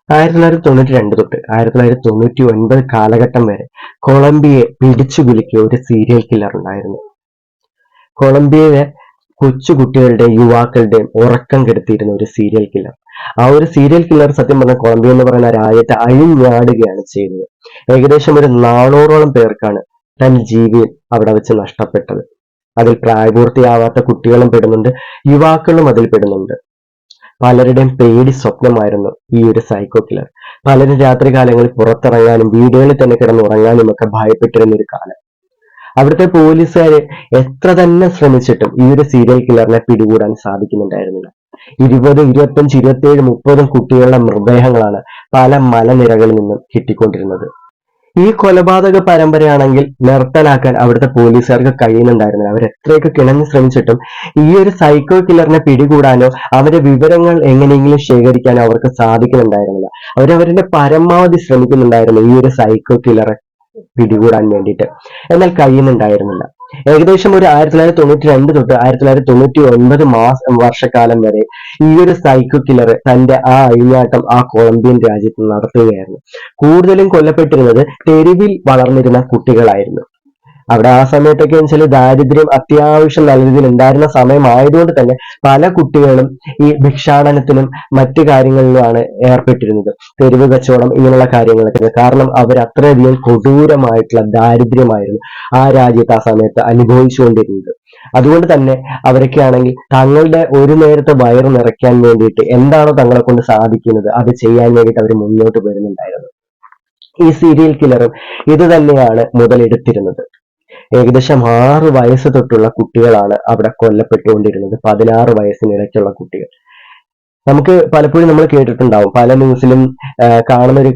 1992 തൊട്ട് 1999 കാലഘട്ടം വരെ കൊളംബിയയെ പിടിച്ചുകുലുക്കിയ ഒരു സീരിയൽ കില്ലർ ഉണ്ടായിരുന്നു. കൊളംബിയയിലെ കൊച്ചുകുട്ടികളുടെയും യുവാക്കളുടെയും ഉറക്കം കെടുത്തിയിരുന്ന ഒരു സീരിയൽ കില്ലർ. ആ ഒരു സീരിയൽ കില്ലർ സത്യം പറഞ്ഞാൽ കൊളംബിയ എന്ന് പറയുന്ന രാജ്യത്തെ അഴിഞ്ഞാടുകയാണ് ചെയ്തത്. ഏകദേശം ഒരു 400ഓളം പേർക്കാണ് തന്റെ ജീവൻ അവിടെ വെച്ച് നഷ്ടപ്പെട്ടത്. അതിൽ പ്രായപൂർത്തിയാവാത്ത കുട്ടികളും പെടുന്നുണ്ട്, യുവാക്കളും അതിൽ പെടുന്നുണ്ട്. പലരുടെയും പേടി സ്വപ്നമായിരുന്നു ഈ ഒരു സൈക്കോ കില്ലർ. പലരും രാത്രികാലങ്ങളിൽ പുറത്തിറങ്ങാനും വീടുകളിൽ തന്നെ കിടന്നുറങ്ങാനും ഒക്കെ ഭയപ്പെട്ടിരുന്ന ഒരു കാലം. അവിടുത്തെ പോലീസുകാര് എത്ര തന്നെ ശ്രമിച്ചിട്ടും ഈ ഒരു സീരിയൽ കില്ലറിനെ പിടികൂടാൻ സാധിക്കുന്നുണ്ടായിരുന്നില്ല. 20, 25, 27, 30 കുട്ടികളുടെ മൃതദേഹങ്ങളാണ് പല മലനിരകളിൽ നിന്നും കിട്ടിക്കൊണ്ടിരുന്നത്. ഈ കൊലപാതക പരമ്പരയാണെങ്കിൽ നിർത്തലാക്കാൻ അവിടുത്തെ പോലീസുകാർക്ക് കഴിയുന്നുണ്ടായിരുന്നില്ല. അവർ എത്രയൊക്കെ കിണഞ്ഞു ശ്രമിച്ചിട്ടും ഈ ഒരു സൈക്കോ കില്ലറിനെ പിടികൂടാനോ അവരുടെ വിവരങ്ങൾ എങ്ങനെയെങ്കിലും ശേഖരിക്കാനോ അവർക്ക് സാധിക്കുന്നുണ്ടായിരുന്നില്ല. അവരവരുടെ പരമാവധി ശ്രമിക്കുന്നുണ്ടായിരുന്നു ഈ ഒരു സൈക്കോ കില്ലറെ പിടികൂടാൻ വേണ്ടിയിട്ട്. എന്നാൽ കഴിയുന്നുണ്ടായിരുന്നില്ല. ഏകദേശം ഒരു 1992 തൊട്ട് 1999 വർഷക്കാലം വരെ ഈ ഒരു സൈക്കോ കില്ലർ തന്റെ ആ അഴിഞ്ഞാട്ടം ആ കൊളംബിയൻ രാജ്യത്ത് നടത്തുകയായിരുന്നു. കൂടുതലും കൊല്ലപ്പെട്ടിരുന്നത് തെരുവിൽ വളർന്നിരുന്ന കുട്ടികളായിരുന്നു. അവിടെ ആ സമയത്തൊക്കെ വെച്ചാൽ ദാരിദ്ര്യം അത്യാവശ്യം നല്ല രീതിയിൽ ഉണ്ടായിരുന്ന സമയമായതുകൊണ്ട് തന്നെ പല കുട്ടികളും ഈ ഭിക്ഷാടനത്തിനും മറ്റു കാര്യങ്ങളിലുമാണ് ഏർപ്പെട്ടിരുന്നത്. തെരുവ് കച്ചവടം ഇങ്ങനെയുള്ള കാര്യങ്ങളൊക്കെ. കാരണം അവർ അത്രയധികം കൊടൂരമായിട്ടുള്ള ദാരിദ്ര്യമായിരുന്നു ആ രാജ്യത്ത് ആ സമയത്ത് അനുഭവിച്ചുകൊണ്ടിരുന്നത്. അതുകൊണ്ട് തന്നെ അവരൊക്കെ ആണെങ്കിൽ തങ്ങളുടെ ഒരു നേരത്തെ വയറ് നിറയ്ക്കാൻ വേണ്ടിയിട്ട് എന്താണോ തങ്ങളെ കൊണ്ട് സാധിക്കുന്നത് അത് ചെയ്യാൻ വേണ്ടിയിട്ട് അവർ മുന്നോട്ട് വരുന്നുണ്ടായിരുന്നു. ഈ സീരിയൽ കില്ലറും ഇത് തന്നെയാണ് മുതലെടുത്തിരുന്നത്. ഏകദേശം 6 വയസ്സ് തൊട്ടുള്ള കുട്ടികളാണ് അവിടെ കൊല്ലപ്പെട്ടുകൊണ്ടിരുന്നത്. 16 വയസ്സിനിടയ്ക്കുള്ള കുട്ടികൾ. നമുക്ക് പലപ്പോഴും നമ്മൾ കേട്ടിട്ടുണ്ടാവും, പല ന്യൂസിലും കാണുന്ന ഒരു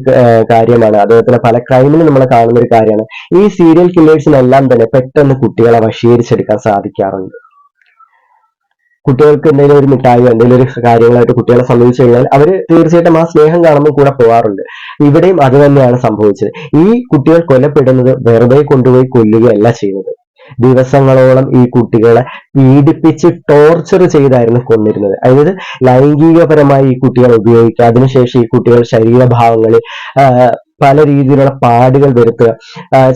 കാര്യമാണ്, അതുപോലെ തന്നെ പല ക്രൈമിലും നമ്മൾ കാണുന്ന ഒരു കാര്യമാണ്. ഈ സീരിയൽ കില്ലേഴ്സിനെല്ലാം തന്നെ പെട്ടെന്ന് കുട്ടികളെ വശീകരിച്ചെടുക്കാൻ സാധിക്കാറുണ്ട്. കുട്ടികൾക്ക് എന്തെങ്കിലും ഒരു മിഠായിയോ എന്തെങ്കിലും ഒരു കാര്യങ്ങളായിട്ട് കുട്ടികളെ സമീപിച്ചു കഴിഞ്ഞാൽ അവർ തീർച്ചയായിട്ടും ആ സ്നേഹം കാണുമ്പോൾ കൂടെ പോകാറുണ്ട്. ഇവിടെയും അത് തന്നെയാണ് സംഭവിച്ചത്. ഈ കുട്ടികൾ കൊല്ലപ്പെടുന്നത് വെറുതെ കൊണ്ടുപോയി കൊല്ലുകയല്ല ചെയ്യുന്നത്. ദിവസങ്ങളോളം ഈ കുട്ടികളെ പീഡിപ്പിച്ച് ടോർച്ചർ ചെയ്തായിരുന്നു കൊന്നിരുന്നത്. അതായത് ലൈംഗികപരമായി ഈ കുട്ടികളെ ഉപയോഗിക്കുക, അതിനുശേഷം ഈ കുട്ടികൾ ശരീരഭാഗങ്ങളിൽ പല രീതിയിലുള്ള പാടുകൾ വരുത്തുക,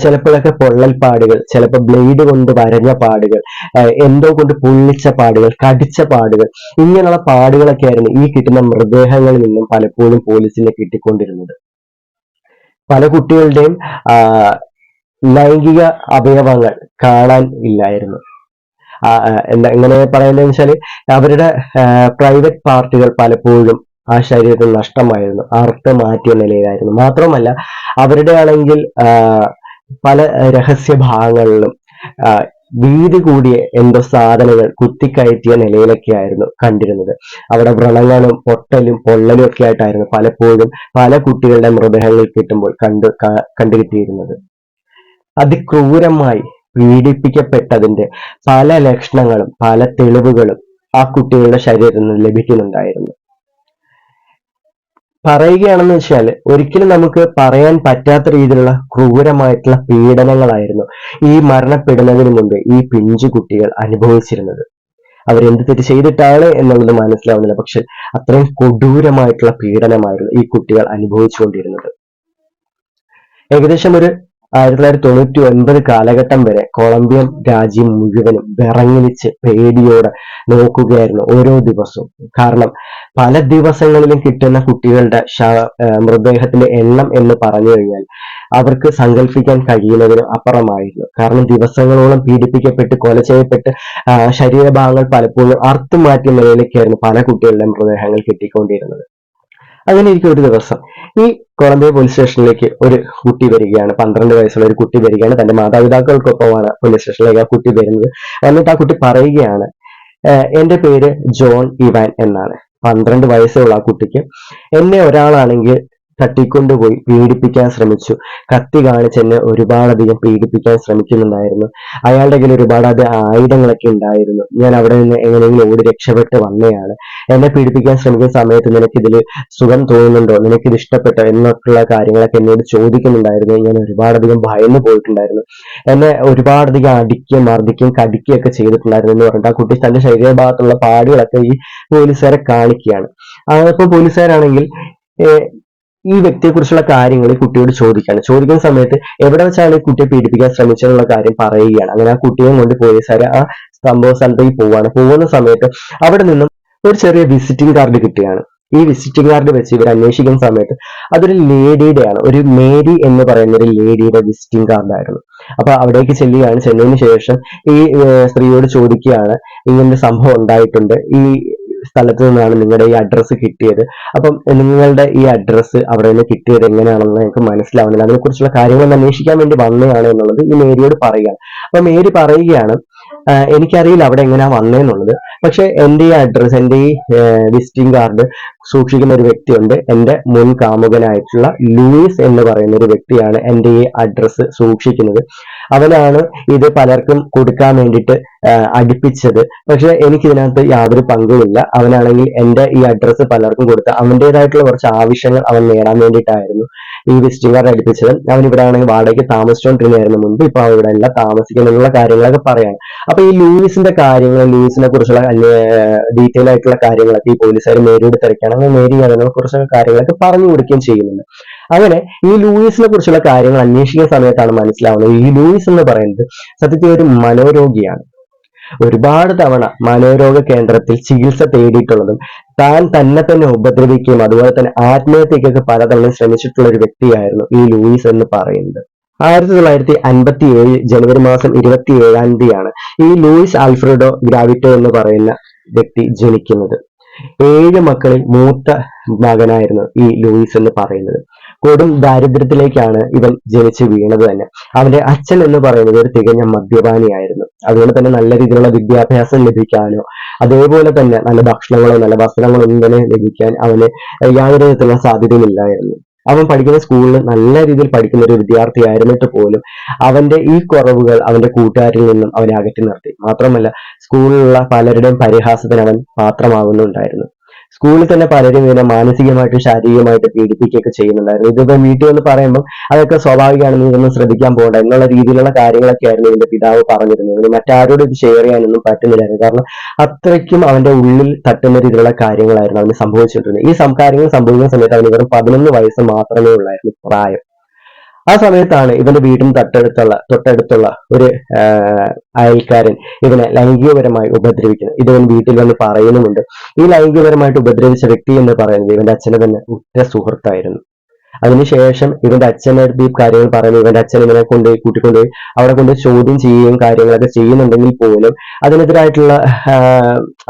ചിലപ്പോഴൊക്കെ പൊള്ളൽ പാടുകൾ, ചിലപ്പോൾ ബ്ലേഡ് കൊണ്ട് വരഞ്ഞ പാടുകൾ, എന്തോ കൊണ്ട് പൊള്ളിച്ച പാടുകൾ, കടിച്ച പാടുകൾ, ഇങ്ങനെയുള്ള പാടുകളൊക്കെ ആയിരുന്നു ഈ കിട്ടുന്ന മൃതദേഹങ്ങളിൽ നിന്നും പലപ്പോഴും പോലീസിനെ കിട്ടിക്കൊണ്ടിരുന്നത്. പല കുട്ടികളുടെയും ലൈംഗിക അവയവങ്ങൾ കാണാൻ ഇല്ലായിരുന്നു. എന്താ എങ്ങനെ പറയുന്നത് വെച്ചാല് അവരുടെ പ്രൈവറ്റ് പാർട്ടുകൾ പലപ്പോഴും ആ ശരീരത്തിൽ നഷ്ടമായിരുന്നു, അറുത്ത് മാറ്റിയ നിലയിലായിരുന്നു. മാത്രമല്ല അവരുടെ ആണെങ്കിൽ പല രഹസ്യ ഭാഗങ്ങളിലും വീതി കൂടിയ എന്തോ സാധനങ്ങൾ കുത്തിക്കയറ്റിയ നിലയിലൊക്കെ ആയിരുന്നു കണ്ടിരുന്നത്. അവിടെ വ്രണങ്ങളും പൊട്ടലും പൊള്ളലും ഒക്കെ ആയിട്ടായിരുന്നു പലപ്പോഴും പല കുട്ടികളുടെ മൃതദേഹങ്ങൾ കിട്ടുമ്പോൾ കണ്ടുകിട്ടിയിരുന്നത്. അതിക്രൂരമായി പീഡിപ്പിക്കപ്പെട്ടതിന്റെ പല ലക്ഷണങ്ങളും പല തെളിവുകളും ആ കുട്ടികളുടെ ശരീരത്തിൽ നിന്ന് ലഭിക്കുന്നുണ്ടായിരുന്നു. പറയുകയാണെന്ന് വെച്ചാൽ ഒരിക്കലും നമുക്ക് പറയാൻ പറ്റാത്ത രീതിയിലുള്ള ക്രൂരമായിട്ടുള്ള പീഡനങ്ങളായിരുന്നു ഈ മരണപ്പെടുന്നതിന് മുമ്പ് ഈ പിഞ്ചു കുട്ടികൾ അനുഭവിച്ചിരുന്നത്. അവരെന്ത് തെറ്റ് ചെയ്തിട്ടാണ് എന്നുള്ളത് മനസ്സിലാവുന്നില്ല, പക്ഷെ അത്രയും കൊടൂരമായിട്ടുള്ള പീഡനമായിരുന്നു ഈ കുട്ടികൾ അനുഭവിച്ചുകൊണ്ടിരുന്നത്. ഏകദേശം ഒരു 1999 കാലഘട്ടം വരെ കൊളംബിയൻ രാജ്യം മുഴുവനും വിറങ്ങലിച്ച് പേടിയോടെ നോക്കുകയായിരുന്നു ഓരോ ദിവസവും. കാരണം പല ദിവസങ്ങളിലും കിട്ടുന്ന കുട്ടികളുടെ മൃതദേഹത്തിന്റെ എണ്ണം എന്ന് പറഞ്ഞു കഴിഞ്ഞാൽ അവർക്ക് സങ്കല്പിക്കാൻ കഴിയുന്നതിനും അപ്പുറമായിരുന്നു. കാരണം ദിവസങ്ങളോളം പീഡിപ്പിക്കപ്പെട്ട് കൊല ചെയ്യപ്പെട്ട് ശരീരഭാഗങ്ങൾ പലപ്പോഴും അറുത്തു മാറ്റിയ നിലയിലേക്കായിരുന്നു പല കുട്ടികളുടെ മൃതദേഹങ്ങൾ കിട്ടിക്കൊണ്ടിരുന്നത്. അങ്ങനെ ഇരിക്കും ഒരു ദിവസം ഈ കൊളംബിയ പോലീസ് സ്റ്റേഷനിലേക്ക് ഒരു കുട്ടി വരികയാണ്. 12 വയസ്സുള്ള ഒരു കുട്ടി വരികയാണ്. തന്റെ മാതാപിതാക്കൾക്കൊപ്പമാണ് പോലീസ് സ്റ്റേഷനിലേക്ക് ആ കുട്ടി വരുന്നത്. എന്നിട്ട് ആ കുട്ടി പറയുകയാണ്, എന്റെ പേര് ജോൺ ഇവാൻ എന്നാണ്. 12 വയസ്സുള്ള ആ കുട്ടിക്ക് എന്നെ ഒരാളാണെങ്കിൽ തട്ടിക്കൊണ്ടുപോയി പീഡിപ്പിക്കാൻ ശ്രമിച്ചു. കത്തി കാണിച്ച് എന്നെ ഒരുപാടധികം പീഡിപ്പിക്കാൻ ശ്രമിക്കുന്നുണ്ടായിരുന്നു. അയാളുടെ കയ്യിൽ ഒരുപാട് ആയുധങ്ങളൊക്കെ ഉണ്ടായിരുന്നു. ഞാൻ അവിടെ നിന്ന് എങ്ങനെയെങ്കിലും ഓടി രക്ഷപ്പെട്ട് വന്നതാണ്. എന്നെ പീഡിപ്പിക്കാൻ ശ്രമിക്കുന്ന സമയത്ത് നിനക്കിതിൽ സുഖം തോന്നുന്നുണ്ടോ, നിനക്കിത് ഇഷ്ടപ്പെട്ടോ എന്നൊക്കെയുള്ള കാര്യങ്ങളൊക്കെ എന്നോട് ചോദിക്കുന്നുണ്ടായിരുന്നു. ഞാൻ ഒരുപാടധികം ഭയന്നു പോയിട്ടുണ്ടായിരുന്നു. എന്നെ ഒരുപാടധികം അടിക്കുകയും മർദ്ദിക്കുകയും കടിക്കുകയൊക്കെ ചെയ്തിട്ടുണ്ടായിരുന്നു എന്ന് പറഞ്ഞിട്ട് ആ കുട്ടി തന്റെ ശരീരഭാഗത്തുള്ള പാടുകളൊക്കെ ഈ പോലീസുകാരെ കാണിക്കുകയാണ്. അപ്പോൾ പോലീസുകാരാണെങ്കിൽ ഈ വ്യക്തിയെക്കുറിച്ചുള്ള കാര്യങ്ങൾ ഈ കുട്ടിയോട് ചോദിക്കുന്ന സമയത്ത് എവിടെ വെച്ചാണ് ഈ കുട്ടിയെ പീഡിപ്പിക്കാൻ ശ്രമിച്ചതെന്നുള്ള കാര്യം പറയുകയാണ്. അങ്ങനെ ആ കുട്ടിയെ കൊണ്ട് പോലീസുകാർ ആ സംഭവ സ്ഥലത്തേക്ക് പോകുന്ന സമയത്ത് അവിടെ നിന്നും ഒരു ചെറിയ വിസിറ്റിംഗ് കാർഡ് കിട്ടുകയാണ്. ഈ വിസിറ്റിംഗ് കാർഡ് വെച്ച് ഇവർ അന്വേഷിക്കുന്ന സമയത്ത് അതൊരു ലേഡിയുടെയാണ്, ഒരു മേരി എന്ന് പറയുന്ന ഒരു ലേഡിയുടെ വിസിറ്റിംഗ് കാർഡായിരുന്നു. അപ്പൊ അവിടേക്ക് ചെന്നതിന് ശേഷം ഈ സ്ത്രീയോട് ചോദിക്കുകയാണ്, ഇങ്ങനൊരു സംഭവം ഉണ്ടായിട്ടുണ്ട്, ഈ സ്ഥലത്ത് നിന്നാണ് നിങ്ങളുടെ ഈ അഡ്രസ്സ് കിട്ടിയത്, അപ്പം നിങ്ങളുടെ ഈ അഡ്രസ്സ് അവിടെ നിന്ന് കിട്ടിയത് എങ്ങനെയാണെന്ന് എനിക്ക് മനസ്സിലാവുന്നില്ല, അതിനെക്കുറിച്ചുള്ള കാര്യങ്ങൾ അന്വേഷിക്കാൻ വേണ്ടി വന്നതാണ് എന്നുള്ളത് ഈ മേരിയോട് പറയുകയാണ്. അപ്പൊ മേരി പറയുകയാണ്, എനിക്കറിയില്ല അവിടെ എങ്ങനെയാ വന്നേന്നുള്ളത്, പക്ഷെ എന്റെ ഈ അഡ്രസ്സ്, എന്റെ ഈ വിസിറ്റിംഗ് കാർഡ് സൂക്ഷിക്കുന്ന ഒരു വ്യക്തിയുണ്ട്, എന്റെ മുൻ കാമുകനായിട്ടുള്ള ലൂയിസ് എന്ന് പറയുന്ന ഒരു വ്യക്തിയാണ് എന്റെ ഈ അഡ്രസ്സ് സൂക്ഷിക്കുന്നത്. അവനാണ് ഇത് പലർക്കും കൊടുക്കാൻ വേണ്ടിയിട്ട് അടുപ്പിച്ചത്. പക്ഷെ എനിക്ക് ഇതിനകത്ത് യാതൊരു പങ്കുമില്ല. അവനാണെങ്കിൽ എന്റെ ഈ അഡ്രസ്സ് പലർക്കും കൊടുത്ത് അവന്റേതായിട്ടുള്ള കുറച്ച് ആവശ്യങ്ങൾ അവൻ നേടാൻ വേണ്ടിയിട്ടായിരുന്നു ഈ വിസിറ്റിംഗ് കാർഡ് അടുപ്പിച്ചത്. അവൻ ഇവിടെ ആണെങ്കിൽ വാടകയ്ക്ക് താമസിച്ചുകൊണ്ടിരുന്നായിരുന്നു മുൻപ്, ഇപ്പൊ ഇവിടെ അല്ല താമസിക്കുന്നുള്ള കാര്യങ്ങളൊക്കെ പറയാണ്. അപ്പൊ ഈ ലൂയിസിന്റെ കാര്യങ്ങൾ, ലൂയിസിനെ കുറിച്ചുള്ള ഡീറ്റെയിൽ ആയിട്ടുള്ള കാര്യങ്ങളൊക്കെ ഈ പോലീസുകാർ മേരിയോട് തിരക്കാണ്. അങ്ങനെ മേരി അതിനെ കുറിച്ചുള്ള കാര്യങ്ങളൊക്കെ പറഞ്ഞു കൊടുക്കുകയും ചെയ്യുന്നുണ്ട്. അങ്ങനെ ഈ ലൂയിസിനെ കുറിച്ചുള്ള കാര്യങ്ങൾ അന്വേഷിക്കുന്ന സമയത്താണ് മനസ്സിലാവുന്നത് ഈ ലൂയിസ് എന്ന് പറയുന്നത് സത്യത്തിൽ ഒരു മനോരോഗിയാണ്. ഒരുപാട് തവണ മനോരോഗ കേന്ദ്രത്തിൽ ചികിത്സ തേടിയിട്ടുള്ളതും താൻ തന്നെ ഉപദ്രവിക്കുകയും അതുപോലെ തന്നെ ആത്മഹത്യക്കൊക്കെ പലതവണ ശ്രമിച്ചിട്ടുള്ള ഒരു വ്യക്തിയായിരുന്നു ഈ ലൂയിസ് എന്ന് പറയുന്നത്. 1957 ജനുവരി മാസം 27-ാം ഈ ലൂയിസ് ആൽഫ്രെഡോ ഗ്രാവിറ്റോ എന്ന് പറയുന്ന വ്യക്തി ജനിക്കുന്നത്. 7 മക്കളിൽ മൂത്ത മകനായിരുന്നു ഈ ലൂയിസ് എന്ന് പറയുന്നത്. കൊടും ദാരിദ്ര്യത്തിലേക്കാണ് ഇവൻ ജനിച്ചു വീണത് തന്നെ. അവന്റെ അച്ഛൻ എന്ന് പറയുന്നത് ഒരു തികഞ്ഞ മദ്യപാനിയായിരുന്നു. അതുകൊണ്ട് തന്നെ നല്ല രീതിയിലുള്ള വിദ്യാഭ്യാസം ലഭിക്കാനോ അതേപോലെ തന്നെ നല്ല ഭക്ഷണങ്ങളോ നല്ല വസ്ത്രങ്ങളോ ഒന്നും തന്നെ ലഭിക്കാൻ അവന് യാതൊരു വിധത്തിലുള്ള സാധ്യതയുമില്ലായിരുന്നു. അവൻ പഠിക്കുന്ന സ്കൂളിൽ നല്ല രീതിയിൽ പഠിക്കുന്ന ഒരു വിദ്യാർത്ഥിയായിരുന്നിട്ട് പോലും അവന്റെ ഈ കുറവുകൾ അവന്റെ കൂട്ടുകാരിൽ നിന്നും അവനെ അകറ്റി നിർത്തി. മാത്രമല്ല സ്കൂളിലുള്ള പലരുടെയും പരിഹാസത്തിന് അവൻ പാത്രമാകുന്നുണ്ടായിരുന്നു. സ്കൂളിൽ തന്നെ പലരും ഇവനെ മാനസികമായിട്ടും ശാരീരികമായിട്ട് പീഡിപ്പിക്കുകയൊക്കെ ചെയ്യുന്നുണ്ടായിരുന്നു. ഇതിപ്പോ വീട്ടിൽ എന്ന് പറയുമ്പോൾ അതൊക്കെ സ്വാഭാവികമാണ്, നീ ഇതൊന്നും ശ്രദ്ധിക്കാൻ പോകണ്ട എന്നുള്ള രീതിയിലുള്ള കാര്യങ്ങളൊക്കെ ആയിരുന്നു ഇവന്റെ പിതാവ് പറഞ്ഞിരുന്നത്. ഇവന് മറ്റാരോടും ഇത് ഷെയർ ചെയ്യാനൊന്നും പറ്റുന്നില്ലായിരുന്നു. കാരണം അത്രയ്ക്കും അവന്റെ ഉള്ളിൽ തട്ടുന്ന രീതിയിലുള്ള കാര്യങ്ങളായിരുന്നു അവന് സംഭവിച്ചിട്ടുള്ളത്. ഈ കാര്യങ്ങൾ സംഭവിക്കുന്ന സമയത്ത് അവന് വെറും 11 വയസ്സ് മാത്രമേ ഉള്ളായിരുന്നു പ്രായം. ആ സമയത്താണ് ഇവന്റെ വീടിന് തൊട്ടടുത്തുള്ള ഒരു അയൽക്കാരൻ ഇവനെ ലൈംഗികപരമായി ഉപദ്രവിക്കുന്നത്. ഇവൻ വീട്ടിൽ വന്ന് പറയുന്നുമുണ്ട്. ഈ ലൈംഗികപരമായിട്ട് ഉപദ്രവിച്ച വ്യക്തി എന്ന് പറയുന്നത് ഇവന്റെ അച്ഛനെ തന്നെ ഉറ്റ സുഹൃത്തായിരുന്നു. അതിനുശേഷം ഇവന്റെ അച്ഛനടുത്ത് ഈ കാര്യങ്ങൾ പറയുന്നത് ഇവന്റെ അച്ഛൻ ഇവനെ കൂട്ടിക്കൊണ്ടുപോയി അവിടെ കൊണ്ട് ചോദ്യം ചെയ്യുകയും കാര്യങ്ങളൊക്കെ ചെയ്യുന്നുണ്ടെങ്കിൽ പോലും അതിനെതിരായിട്ടുള്ള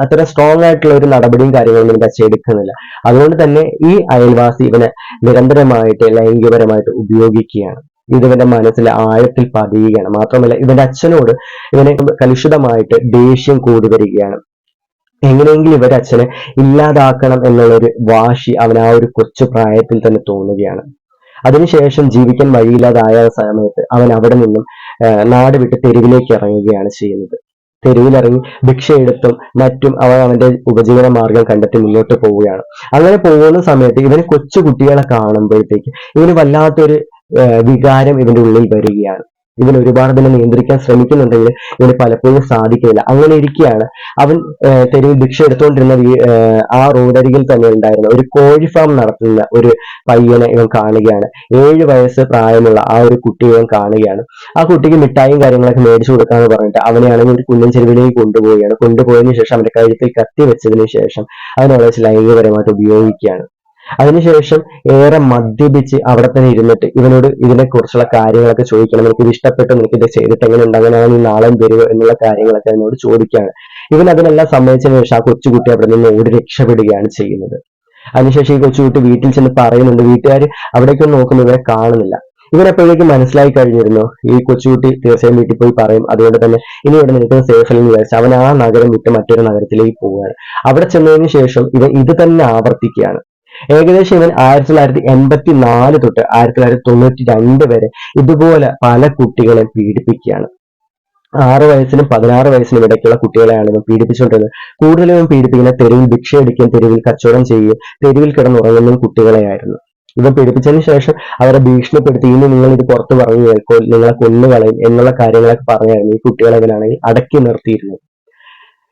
അത്ര സ്ട്രോങ് ആയിട്ടുള്ള ഒരു നടപടിയും കാര്യങ്ങളും ഇവന്റെ അച്ഛൻ എടുക്കുന്നില്ല. അതുകൊണ്ട് തന്നെ ഈ അയൽവാസി ഇവനെ നിരന്തരമായിട്ട് ലൈംഗികപരമായിട്ട് ഉപയോഗിക്കുകയാണ്. ഇത് ഇവന്റെ മനസ്സിൽ ആഴത്തിൽ പതിയുകയാണ്. മാത്രമല്ല ഇവന്റെ അച്ഛനോട് ഇവനെ കലുഷിതമായിട്ട് ദേഷ്യം കൂടി വരികയാണ്. എങ്ങനെയെങ്കിലും ഇവരുടെ അച്ഛനെ ഇല്ലാതാക്കണം എന്നുള്ളൊരു വാശി അവൻ ആ ഒരു കൊച്ചു പ്രായത്തിൽ തന്നെ തോന്നുകയാണ്. അതിനുശേഷം ജീവിക്കാൻ വഴിയില്ലാതായ സമയത്ത് അവൻ അവിടെ നിന്നും നാട് വിട്ട് തെരുവിലേക്ക് ഇറങ്ങുകയാണ് ചെയ്യുന്നത്. തെരുവിലിറങ്ങി ഭിക്ഷയെടുത്തും മറ്റും അവൻ അവന്റെ ഉപജീവന മാർഗം കണ്ടെത്തി മുന്നോട്ട് പോവുകയാണ്. അങ്ങനെ പോകുന്ന സമയത്ത് ഇവന് കൊച്ചു കുട്ടികളെ കാണുമ്പോഴത്തേക്ക് ഇവന് വല്ലാത്തൊരു വികാരം ഇവന്റെ ഉള്ളിൽ വരികയാണ്. ഇവൻ ഒരുപാട് തന്നെ നിയന്ത്രിക്കാൻ ശ്രമിക്കുന്നുണ്ടെങ്കിൽ ഇവന് പലപ്പോഴും സാധിക്കില്ല. അങ്ങനെ ഇരിക്കുകയാണ് അവൻ തെരുവിൽ ഭിക്ഷ എടുത്തുകൊണ്ടിരുന്ന ആ റോഡരികിൽ തന്നെ ഉണ്ടായിരുന്ന ഒരു കോഴി ഫാം നടത്തുന്ന ഒരു പയ്യനെ ഇവൻ കാണുകയാണ്. 7 വയസ്സ് പ്രായമുള്ള ആ ഒരു കുട്ടിയെ ഇവൻ കാണുകയാണ്. ആ കുട്ടിക്ക് മിഠായും കാര്യങ്ങളൊക്കെ മേടിച്ചു കൊടുക്കാന്ന് പറഞ്ഞിട്ട് അവനെയാണെങ്കിൽ ഒരു കുന്നിൻ ചെരുവിലേക്ക് കൊണ്ടുപോവുകയാണ്. കൊണ്ടുപോയതിനു ശേഷം അവന്റെ കഴുത്തിൽ കത്തി വെച്ചതിന് ശേഷം അവനെ ലൈംഗികപരമായിട്ട് ഉപയോഗിക്കുകയാണ്. അതിനുശേഷം ഏറെ മദ്യപിച്ച് അവിടെ തന്നെ ഇരുന്നിട്ട് ഇവനോട് ഇതിനെ കുറിച്ചുള്ള കാര്യങ്ങളൊക്കെ ചോദിക്കണം. നിനക്ക് ഇത് ഇഷ്ടപ്പെട്ടു, നിനക്ക് ഇത് ചെയ്തിട്ട് എങ്ങനെ ഉണ്ടാകാനാണ് നീ നാളെ വരുമോ എന്നുള്ള കാര്യങ്ങളൊക്കെ അവനോട് ചോദിക്കുകയാണ്. ഇവൻ അതിനെല്ലാം സമ്മതിച്ചതിന് ശേഷം ആ കൊച്ചുകുട്ടി അവിടെ നിന്ന് ഓടി രക്ഷപ്പെടുകയാണ് ചെയ്യുന്നത്. അതിനുശേഷം ഈ കൊച്ചുകുട്ടി വീട്ടിൽ ചെന്ന് പറയുന്നുണ്ട്. വീട്ടുകാർ അവിടേക്കൊന്നും നോക്കുമ്പോൾ ഇവരെ കാണുന്നില്ല. ഇവരെപ്പോഴേക്കും മനസ്സിലായി കഴിഞ്ഞിരുന്നു ഈ കൊച്ചുകുട്ടി തീർച്ചയായും വീട്ടിൽ പോയി പറയും. അതുകൊണ്ട് തന്നെ ഇനി ഇവിടെ നിൽക്കുന്ന സേഫ് അല്ലെന്ന് വിചാരിച്ച് അവൻ ആ നഗരം വിട്ട് മറ്റൊരു നഗരത്തിലേക്ക് പോവുകയാണ്. അവിടെ ചെന്നതിന് ശേഷം ഇവൻ ഇത് തന്നെ ആവർത്തിക്കുകയാണ്. ഏകദേശം ഇവൻ 1984 തൊട്ട് 1992 വരെ ഇതുപോലെ പല കുട്ടികളെ പീഡിപ്പിക്കുകയാണ്. 6 വയസ്സിനും 16 വയസ്സിനും ഇടയ്ക്കുള്ള കുട്ടികളെയാണ് ഇവൻ പീഡിപ്പിച്ചുകൊണ്ടിരുന്നത്. കൂടുതലും ഇവൻ പീഡിപ്പിക്കുന്ന തെരുവിൽ ഭിക്ഷയടിക്കുകയും തെരുവിൽ കച്ചവടം ചെയ്യുകയും തെരുവിൽ കിടന്നുറങ്ങുന്ന കുട്ടികളെയായിരുന്നു. ഇവൻ പീഡിപ്പിച്ചതിന് ശേഷം അവരെ ഭീഷണിപ്പെടുത്തി ഇനി നിങ്ങൾ ഇത് പുറത്ത് പറഞ്ഞു കേൾക്കോ, നിങ്ങളെ കൊന്നുകളയും എന്നുള്ള കാര്യങ്ങളൊക്കെ പറഞ്ഞായിരുന്നു ഈ കുട്ടികളെ ഇവനാണെങ്കിൽ അടക്കി നിർത്തിയിരുന്നത്.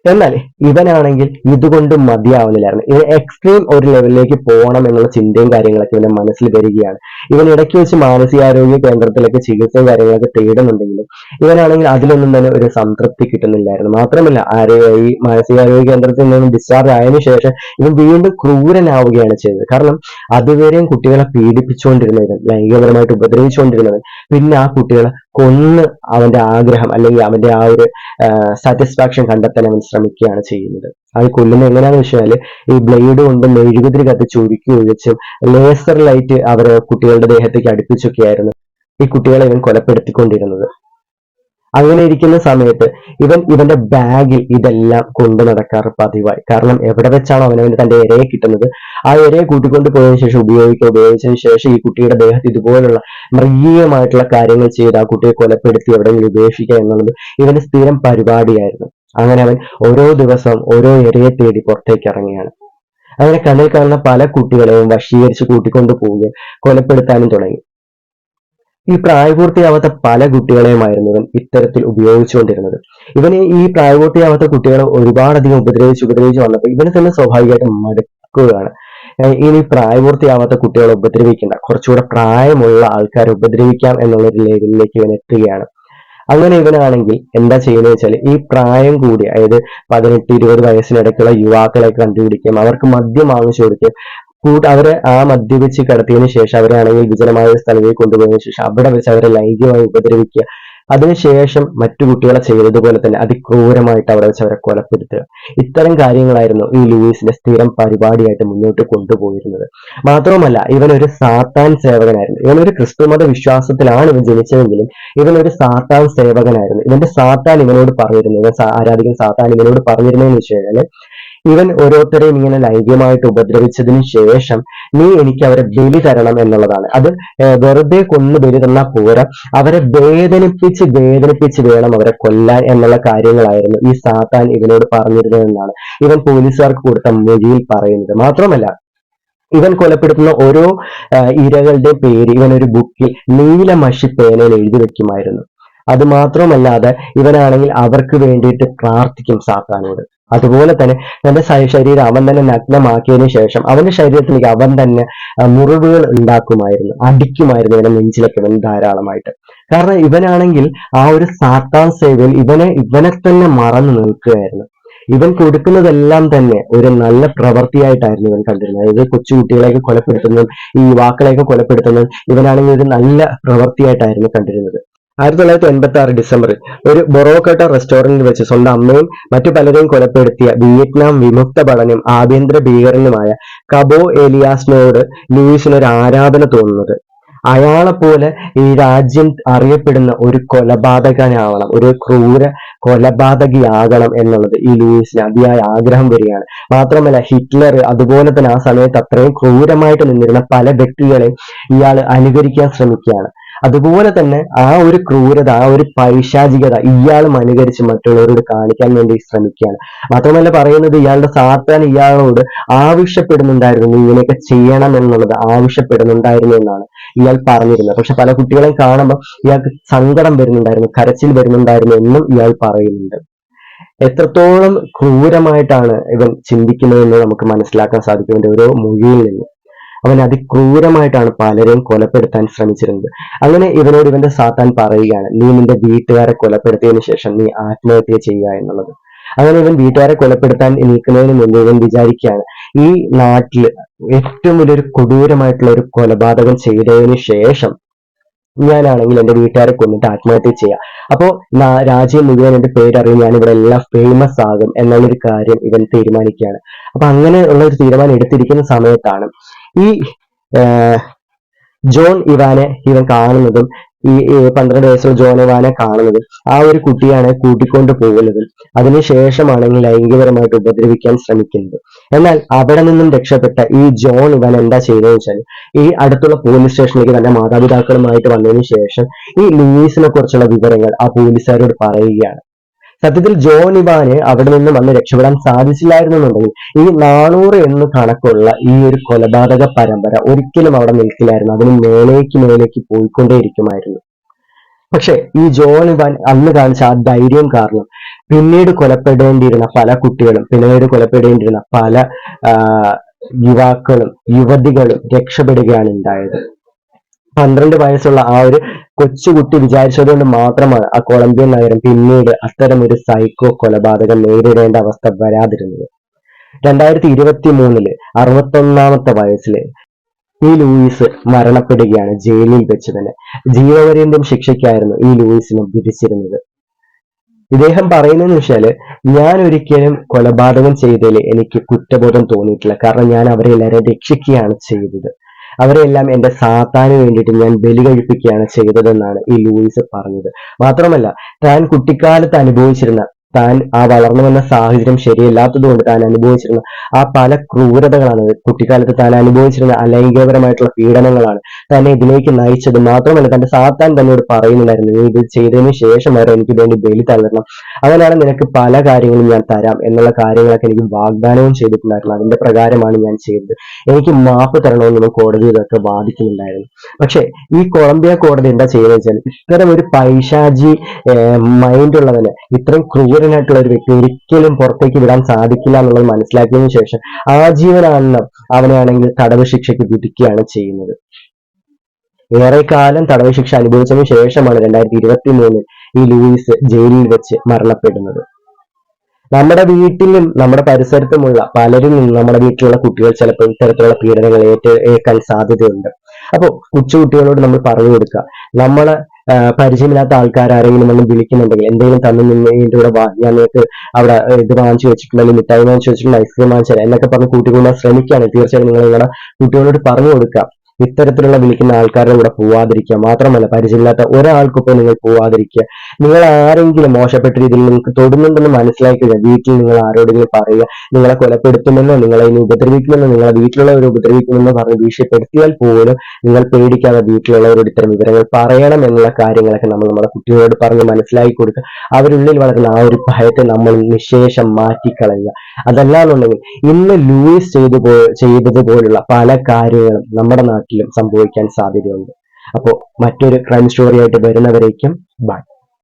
എന്നാൽ ഇവനാണെങ്കിൽ ഇതുകൊണ്ട് മതിയാവുന്നില്ലായിരുന്നു. ഇവൻ എക്സ്ട്രീം ഒരു ലെവലിലേക്ക് പോകണം എന്നുള്ള ചിന്തയും കാര്യങ്ങളൊക്കെ ഇവന്റെ മനസ്സിൽ വരികയാണ്. ഇവൻ ഇടയ്ക്ക് വെച്ച് മാനസികാരോഗ്യ കേന്ദ്രത്തിലൊക്കെ ചികിത്സയും കാര്യങ്ങളൊക്കെ തേടുന്നുണ്ടെങ്കിലും ഇവനാണെങ്കിൽ അതിലൊന്നും തന്നെ ഒരു സംതൃപ്തി കിട്ടുന്നില്ലായിരുന്നു. മാത്രമല്ല ഈ മാനസികാരോഗ്യ കേന്ദ്രത്തിൽ നിന്നും ഡിസ്ചാർജ് ആയതിനു ശേഷം ഇവൻ വീണ്ടും ക്രൂരനാവുകയാണ് ചെയ്തത്. കാരണം അതുവരെയും കുട്ടികളെ പീഡിപ്പിച്ചുകൊണ്ടിരുന്നവൻ, ലൈംഗികപരമായിട്ട് ഉപദ്രവിച്ചുകൊണ്ടിരുന്നവൻ, പിന്നെ ആ കുട്ടികളെ കൊന്ന് അവന്റെ ആഗ്രഹം അല്ലെങ്കിൽ അവന്റെ ആ ഒരു സാറ്റിസ്ഫാക്ഷൻ കണ്ടെത്താൻ അവൻ ശ്രമിക്കുകയാണ് ചെയ്യുന്നത്. അത് കൊല്ലുന്നത് എങ്ങനെയാണെന്ന് വെച്ചാൽ ഈ ബ്ലേഡ് കൊണ്ട് മെഴുകുതിരി കത്തിച്ച് ഉരുക്കി ഒഴിച്ചും ലേസർ ലൈറ്റ് അവരെ കുട്ടികളുടെ ദേഹത്തേക്ക് അടുപ്പിച്ചൊക്കെയായിരുന്നു ഈ കുട്ടികളെ ഇവൻ കൊലപ്പെടുത്തിക്കൊണ്ടിരുന്നത്. അങ്ങനെ ഇരിക്കുന്ന സമയത്ത് ഇവന്റെ ബാഗിൽ ഇതെല്ലാം കൊണ്ടു നടക്കാറ് പതിവായി. കാരണം എവിടെ വെച്ചാണോ അവനവന് തന്റെ ഇരയെ കിട്ടുന്നത്, ആ ഇരയെ കൂട്ടിക്കൊണ്ട് പോയതിനു ശേഷം ഉപയോഗിച്ചതിന് ശേഷം ഈ കുട്ടിയുടെ ദേഹത്ത് ഇതുപോലുള്ള മൃഗീയമായിട്ടുള്ള കാര്യങ്ങൾ ചെയ്ത് ആ കുട്ടിയെ കൊലപ്പെടുത്തി എവിടെയെങ്കിലും ഉപേക്ഷിക്കുക എന്നുള്ളത് ഇവന്റെ സ്ഥിരം പരിപാടിയായിരുന്നു. അങ്ങനെ അവൻ ഓരോ ദിവസവും ഓരോ ഇരയെ തേടി പുറത്തേക്ക് ഇറങ്ങിയാണ്. അങ്ങനെ കണ്ണിൽ കാണുന്ന പല കുട്ടികളെയും വശീകരിച്ച് കൂട്ടിക്കൊണ്ടു പോവുകയും കൊലപ്പെടുത്താനും തുടങ്ങി. ഈ പ്രായപൂർത്തിയാവാത്ത പല കുട്ടികളെയുമായിരുന്നു ഇവൻ ഇത്തരത്തിൽ ഉപയോഗിച്ചുകൊണ്ടിരുന്നത്. ഇവന് ഈ പ്രായപൂർത്തിയാവാത്ത കുട്ടികളെ ഒരുപാടധികം ഉപദ്രവിച്ച് വന്നപ്പോൾ ഇവന് തന്നെ സ്വാഭാവികമായിട്ടും മടുക്കുകയാണ്. ഇനി പ്രായപൂർത്തിയാവാത്ത കുട്ടികളെ ഉപദ്രവിക്കേണ്ട, കുറച്ചുകൂടെ പ്രായമുള്ള ആൾക്കാരെ ഉപദ്രവിക്കാം എന്നുള്ള ഒരു ലെവലിലേക്ക് ഇവൻ എത്തുകയാണ്. അങ്ങനെ ഇവനാണെങ്കിൽ എന്താ ചെയ്യുന്നത് വെച്ചാൽ ഈ പ്രായം കൂടി, അതായത് 18-20 വയസ്സിനിടയ്ക്കുള്ള യുവാക്കളെ കണ്ടുപിടിക്കുകയും അവർക്ക് മദ്യം വാങ്ങിച്ചു കൊടുക്കുകയും അവരെ ആ മദ്യപിച്ച് കിടത്തിയതിനു ശേഷം അവരാണെങ്കിൽ വിജനമായ ഒരു സ്ഥലത്തേക്ക് കൊണ്ടുപോയതിനു ശേഷം അവിടെ വെച്ച് അവരെ ലൈംഗികമായി ഉപദ്രവിക്കുക. അതിനുശേഷം മറ്റു കുട്ടികളെ ചെയ്തതുപോലെ തന്നെ അതിക്രൂരമായിട്ട് അവിടെ വെച്ച് അവരെ കൊലപ്പെടുത്തുക. ഇത്തരം കാര്യങ്ങളായിരുന്നു ഈ ലൂയിസിന്റെ സ്ഥിരം പരിപാടിയായിട്ട് മുന്നോട്ട് കൊണ്ടുപോയിരുന്നത്. മാത്രവുമല്ല ഇവനൊരു സാത്താൻ സേവകനായിരുന്നു. ഇവനൊരു ക്രിസ്തുമത വിശ്വാസത്തിലാണ് ഇവൻ ജനിച്ചതെങ്കിലും ഇവനൊരു സാത്താൻ സേവകനായിരുന്നു. ഇവന്റെ സാത്താൻ ഇവനോട് പറഞ്ഞിരുന്നു, ഇവൻ ആരാധിക്കുന്ന സാത്താൻ ഇവനോട് പറഞ്ഞിരുന്നതെന്ന് വെച്ച് കഴിഞ്ഞാല് ഇവൻ ഓരോരുത്തരെയും ഇങ്ങനെ ലൈംഗികമായിട്ട് ഉപദ്രവിച്ചതിന് ശേഷം നീ എനിക്ക് അവരെ ബലി തരണം എന്നുള്ളതാണ്. അത് വെറുതെ കൊന്നു ബലി തന്നാൽ പോരാ, അവരെ വേദനിപ്പിച്ച് വേണം അവരെ കൊല്ലാൻ എന്നുള്ള കാര്യങ്ങളായിരുന്നു ഈ സാത്താൻ ഇവനോട് പറഞ്ഞിരുന്നതെന്നാണ് ഇവൻ പോലീസുകാർക്ക് കൊടുത്ത മൊഴിയിൽ പറയുന്നത്. മാത്രമല്ല ഇവൻ കൊലപ്പെടുത്തുന്ന ഓരോ ഇരകളുടെ പേര് ഇവൻ ഒരു ബുക്കിൽ നീല മഷി പേനയിൽ എഴുതി വെക്കുമായിരുന്നു. അത് മാത്രമല്ലാതെ ഇവനാണെങ്കിൽ അവർക്ക് വേണ്ടിയിട്ട് പ്രാർത്ഥിക്കും സാത്താനോട്. അതുപോലെ തന്നെ തന്റെ ശരീരം അവൻ തന്നെ നഗ്നമാക്കിയതിനു ശേഷം അവന്റെ ശരീരത്തിലേക്ക് അവൻ തന്നെ മുറിവുകൾ ഉണ്ടാക്കുമായിരുന്നു, അടിക്കുമായിരുന്നു ഇവനെ നെഞ്ചിലൊക്കെ ഇവൻ ധാരാളമായിട്ട്. കാരണം ഇവനാണെങ്കിൽ ആ ഒരു സാത്താൻ സേവയിൽ ഇവനെ തന്നെ മറന്നു നിൽക്കുകയായിരുന്നു. ഇവൻ കൊടുക്കുന്നതെല്ലാം തന്നെ ഒരു നല്ല പ്രവൃത്തിയായിട്ടായിരുന്നു ഇവൻ കണ്ടിരുന്നത്. അതായത് കൊച്ചുകുട്ടികളെയൊക്കെ കൊലപ്പെടുത്തുന്നതും ഈ യുവാക്കളെയൊക്കെ കൊലപ്പെടുത്തുന്നതും ഇവനാണെങ്കിൽ ഒരു നല്ല പ്രവൃത്തിയായിട്ടായിരുന്നു കണ്ടിരുന്നത്. 1986 ഡിസംബറിൽ ഒരു ബൊറോക്കട്ട റെസ്റ്റോറന്റിൽ വെച്ച് സ്വന്തം അമ്മയും മറ്റു പലരെയും കൊലപ്പെടുത്തിയ വിയറ്റ്നാം വിമുക്ത ഭടനും ആഭ്യന്തര ഭീകരനുമായ കബോ ഏലിയാസിനോട് ലൂയിസിന് ഒരു ആരാധന തോന്നുന്നത്. അയാളെപ്പോലെ ഈ രാജ്യം അറിയപ്പെടുന്ന ഒരു കൊലപാതകനാവണം, ഒരു ക്രൂര കൊലപാതകിയാകണം എന്നുള്ളത് ഈ ലൂയിസിന് അതിയായ ആഗ്രഹം വരികയാണ്. മാത്രമല്ല ഹിറ്റ്ലർ അതുപോലെ തന്നെ ആ സമയത്ത് അത്രയും ക്രൂരമായിട്ട് നിന്നിരുന്ന പല വ്യക്തികളെയും ഇയാൾ അനുകരിക്കാൻ ശ്രമിക്കുകയാണ്. അതുപോലെ തന്നെ ആ ഒരു ക്രൂരത, ആ ഒരു പൈശാചികത ഇയാളും അനുകരിച്ച് മറ്റുള്ളവരോട് കാണിക്കാൻ വേണ്ടി ശ്രമിക്കുകയാണ്. മാത്രമല്ല പറയുന്നത് ഇയാളുടെ സാത്താൻ ഇയാളോട് ആവശ്യപ്പെടുന്നുണ്ടായിരുന്നു, നീ ഇങ്ങനെയൊക്കെ ചെയ്യണം എന്നുള്ളത് ആവശ്യപ്പെടുന്നുണ്ടായിരുന്നു എന്നാണ് ഇയാൾ പറഞ്ഞിരുന്നത്. പക്ഷെ പല കുട്ടികളെയും കാണുമ്പോൾ ഇയാൾക്ക് സങ്കടം വരുന്നുണ്ടായിരുന്നു, കരച്ചിൽ വരുന്നുണ്ടായിരുന്നു എന്നും ഇയാൾ പറയുന്നുണ്ട്. എത്രത്തോളം ക്രൂരമായിട്ടാണ് ഇവൻ ചിന്തിക്കുന്നതെന്ന് നമുക്ക് മനസ്സിലാക്കാൻ സാധിക്കും ഇവന്റെ ഓരോ മൊഴിയിൽ നിന്ന്. അവൻ അതിക്രൂരമായിട്ടാണ് പലരെയും കൊലപ്പെടുത്താൻ ശ്രമിച്ചിരുന്നത്. അങ്ങനെ ഇവനോട് ഇവന്റെ സാത്താൻ പറയുകയാണ്, നീ നിന്റെ വീട്ടുകാരെ കൊലപ്പെടുത്തിയതിനു ശേഷം നീ ആത്മഹത്യ ചെയ്യുക എന്നുള്ളത്. അങ്ങനെ ഇവൻ വീട്ടുകാരെ കൊലപ്പെടുത്താൻ നിൽക്കുന്നതിന് മുമ്പ് ഇവൻ വിചാരിക്കുകയാണ്, ഈ നാട്ടിൽ ഏറ്റവും വലിയൊരു കൊടൂരമായിട്ടുള്ള ഒരു കൊലപാതകം ചെയ്തതിനു ശേഷം ഞാനാണെങ്കിൽ എന്റെ വീട്ടുകാരെ കൊന്നിട്ട് ആത്മഹത്യ ചെയ്യാം. അപ്പോ രാജ്യം മുഴുവൻ എന്റെ പേരറിയും, ഞാൻ ഇവിടെ എല്ലാം ഫേമസ് ആകും എന്നുള്ളൊരു കാര്യം ഇവൻ തീരുമാനിക്കുകയാണ്. അപ്പൊ അങ്ങനെ ഉള്ള ഒരു തീരുമാനം എടുത്തിരിക്കുന്ന സമയത്താണ് ഈ ജോൺ ഇവാനെ ഇവൻ കാണുന്നതും, ഈ 12 വയസ്സുള്ള ജോൺ ഇവാനെ കാണുന്നതും ആ ഒരു കുട്ടിയാണ് കൂട്ടിക്കൊണ്ട് പോകുന്നതും അതിനുശേഷമാണെങ്കിൽ ലൈംഗികപരമായിട്ട് ഉപദ്രവിക്കാൻ ശ്രമിക്കുന്നത്. എന്നാൽ അവിടെ നിന്നും രക്ഷപ്പെട്ട ഈ ജോൺ ഇവാൻ എന്താ ചെയ്തതെന്ന് വെച്ചാൽ ഈ അടുത്തുള്ള പോലീസ് സ്റ്റേഷനിലേക്ക് തന്റെ മാതാപിതാക്കളുമായിട്ട് വന്നതിന് ശേഷം ഈ ലൂയിസിനെ കുറിച്ചുള്ള വിവരങ്ങൾ ആ പോലീസുകാരോട് പറയുകയാണ്. സത്യത്തിൽ ജോൺ ഇവാന് അവിടെ നിന്ന് വന്ന് രക്ഷപ്പെടാൻ സാധിച്ചില്ലായിരുന്നുണ്ടെങ്കിൽ ഈ 400 എന്ന് കണക്കുള്ള ഈ ഒരു കൊലപാതക പരമ്പര ഒരിക്കലും അവിടെ നിൽക്കില്ലായിരുന്നു, അതിന് മേലേക്ക് പോയിക്കൊണ്ടേയിരിക്കുമായിരുന്നു. പക്ഷെ ഈ ജോൺ ഇവാൻ അന്ന് കാണിച്ച ആ ധൈര്യം കാരണം പിന്നീട് കൊലപ്പെടേണ്ടിയിരുന്ന പല കുട്ടികളും, പിന്നീട് കൊലപ്പെടേണ്ടിയിരുന്ന പല ആ, യുവാക്കളും യുവതികളും രക്ഷപ്പെടുകയാണ് ഉണ്ടായത്. 12 വയസ്സുള്ള ആ ഒരു കൊച്ചുകുട്ടി വിചാരിച്ചതുകൊണ്ട് മാത്രമാണ് ആ കൊളംബിയൻ നഗരം പിന്നീട് അത്തരം ഒരു സൈക്കോ കൊലപാതകം നേരിടേണ്ട അവസ്ഥ വരാതിരുന്നത്. 2023 61ാമത്തെ വയസ്സില് ഈ ലൂയിസ് മരണപ്പെടുകയാണ് ജയിലിൽ വെച്ച് തന്നെ. ജീവപര്യന്തം ശിക്ഷയ്ക്കായിരുന്നു ഈ ലൂയിസിനെ വിധിച്ചിരുന്നത്. ഇദ്ദേഹം പറയുന്നതെന്ന് വെച്ചാല്, ഞാൻ ഒരിക്കലും കൊലപാതകം ചെയ്തതിൽ എനിക്ക് കുറ്റബോധം തോന്നിയിട്ടില്ല, കാരണം ഞാൻ അവരെ എല്ലാവരെയും രക്ഷിക്കുകയാണ് ചെയ്തത്, അവരെല്ലാം എന്റെ സാത്താന് വേണ്ടിയിട്ട് ഞാൻ ബലി കഴിപ്പിക്കുകയാണ് ചെയ്തതെന്നാണ് ഈ ലൂയിസ് പറഞ്ഞത്. മാത്രമല്ല, താൻ കുട്ടിക്കാലത്ത് അനുഭവിച്ചിരുന്ന, താൻ ആ വളർന്നു വന്ന സാഹചര്യം ശരിയല്ലാത്തത് കൊണ്ട് താൻ അനുഭവിച്ചിരുന്ന ആ പല ക്രൂരതകളാണ്, കുട്ടിക്കാലത്ത് താൻ അനുഭവിച്ചിരുന്ന അലൈംഗികപരമായിട്ടുള്ള പീഡനങ്ങളാണ് തന്നെ ഇതിലേക്ക് നയിച്ചത്. മാത്രമല്ല, തന്റെ സാത്താൻ തന്നോട് പറയുന്നുണ്ടായിരുന്നു, നീ ഇത് ചെയ്തതിന് ശേഷം വരെ എനിക്ക് വേണ്ടി ബലി തരണം, അങ്ങനെയാണ് നിനക്ക് പല കാര്യങ്ങളും ഞാൻ തരാം എന്നുള്ള കാര്യങ്ങളൊക്കെ എനിക്ക് വാഗ്ദാനവും ചെയ്തിട്ടുണ്ടായിരുന്നു. അതിന്റെ പ്രകാരമാണ് ഞാൻ ചെയ്തത്, എനിക്ക് മാപ്പ് തരണമെന്നും കോടതി ഇതൊക്കെ വാദിക്കുന്നുണ്ടായിരുന്നു. പക്ഷെ ഈ കൊളംബിയ കോടതി എന്താ ചെയ്യുന്നത് വെച്ചാൽ, ഇത്തരം ഒരു പൈശാചി മൈൻഡ് ഉള്ളവന്, ഇത്രയും ക്രൂരനായിട്ടുള്ള ഒരു വ്യക്തി ഒരിക്കലും പുറത്തേക്ക് വിടാൻ സാധിക്കില്ല എന്നുള്ളത് മനസ്സിലാക്കിയതിനു ശേഷം ആജീവനാന്തം അവനെയാണെങ്കിൽ തടവ് ശിക്ഷയ്ക്ക് വിധിക്കുകയാണ് ചെയ്യുന്നത്. ഏറെക്കാലം തടവ് ശിക്ഷ അനുഭവിച്ചതിനു ശേഷമാണ് 2023 ഈ ലൂയിസ് ജയിലിൽ വെച്ച് മരണപ്പെടുന്നത്. നമ്മുടെ വീട്ടിലും നമ്മുടെ പരിസരത്തുമുള്ള പലരും നമ്മുടെ വീട്ടിലുള്ള കുട്ടികൾ ചിലപ്പോൾ ഇത്തരത്തിലുള്ള പീഡനങ്ങൾ ഏൽക്കാൻ സാധ്യതയുണ്ട്. അപ്പോൾ കൊച്ചുകുട്ടികളോട് നമ്മൾ പറഞ്ഞു കൊടുക്കുക, നമ്മളെ പരിചയമില്ലാത്ത ആൾക്കാർ ആരെങ്കിലും നമ്മൾ വിളിക്കുന്നുണ്ടെങ്കിൽ, എന്തെങ്കിലും തന്നു നിന്ന് ഇതിന്റെ കൂടെ വാ, ഞാൻ നിങ്ങൾക്ക് അവിടെ ഇത് വാങ്ങിച്ചു വെച്ചിട്ടുണ്ട്, അല്ലെങ്കിൽ മിഠായി വാങ്ങിച്ചു വെച്ചിട്ടുണ്ട്, ഐസ്ക്രീം വാങ്ങിച്ചു തരാം എന്നൊക്കെ പറഞ്ഞ് കൂട്ടിക്കൊണ്ടുപോകാൻ ശ്രമിക്കുകയാണ്. തീർച്ചയായും നിങ്ങൾ നിങ്ങളുടെ കുട്ടികളോട് പറഞ്ഞു കൊടുക്കുക, ഇത്തരത്തിലുള്ള വിളിക്കുന്ന ആൾക്കാരുടെ കൂടെ പോവാതിരിക്കുക. മാത്രമല്ല, പരിചയമില്ലാത്ത ഒരാൾക്കൊപ്പം നിങ്ങൾ പോവാതിരിക്കുക. നിങ്ങൾ ആരെങ്കിലും മോശപ്പെട്ട രീതിയിൽ നിങ്ങൾക്ക് തൊടുന്നുണ്ടെന്ന് മനസ്സിലാക്കി കഴിഞ്ഞാൽ വീട്ടിൽ നിങ്ങൾ ആരോടെങ്കിലും പറയുക, നിങ്ങളെ കൊലപ്പെടുത്തുമെന്നോ നിങ്ങളെ ഇനി ഉപദ്രവിക്കുമെന്നോ നിങ്ങളെ വീട്ടിലുള്ളവർ ഉപദ്രവിക്കുമെന്നോ പറഞ്ഞ് ഭീഷണിപ്പെടുത്തിയാൽ പോലും നിങ്ങൾ പേടിക്കാതെ വീട്ടിലുള്ളവരോട് ഇത്തരം വിവരങ്ങൾ പറയണം എന്നുള്ള കാര്യങ്ങളൊക്കെ നമ്മൾ നമ്മുടെ കുട്ടികളോട് പറഞ്ഞ് മനസ്സിലാക്കി കൊടുക്കുക. അവരുള്ളിൽ വളരുന്ന ആ ഒരു ഭയത്തെ നമ്മൾ നിശേഷം മാറ്റിക്കളയുക. അതല്ലാന്നുണ്ടെങ്കിൽ ഇന്ന് ലൂയിസ് ചെയ്തതുപോലുള്ള പല കാര്യങ്ങളും നമ്മുടെ നാട്ടിലും സംഭവിക്കാൻ സാധ്യതയുണ്ട്. അപ്പോൾ മറ്റൊരു ക്രൈം സ്റ്റോറി ആയിട്ട് വരുന്നവരേക്കും ബൈ.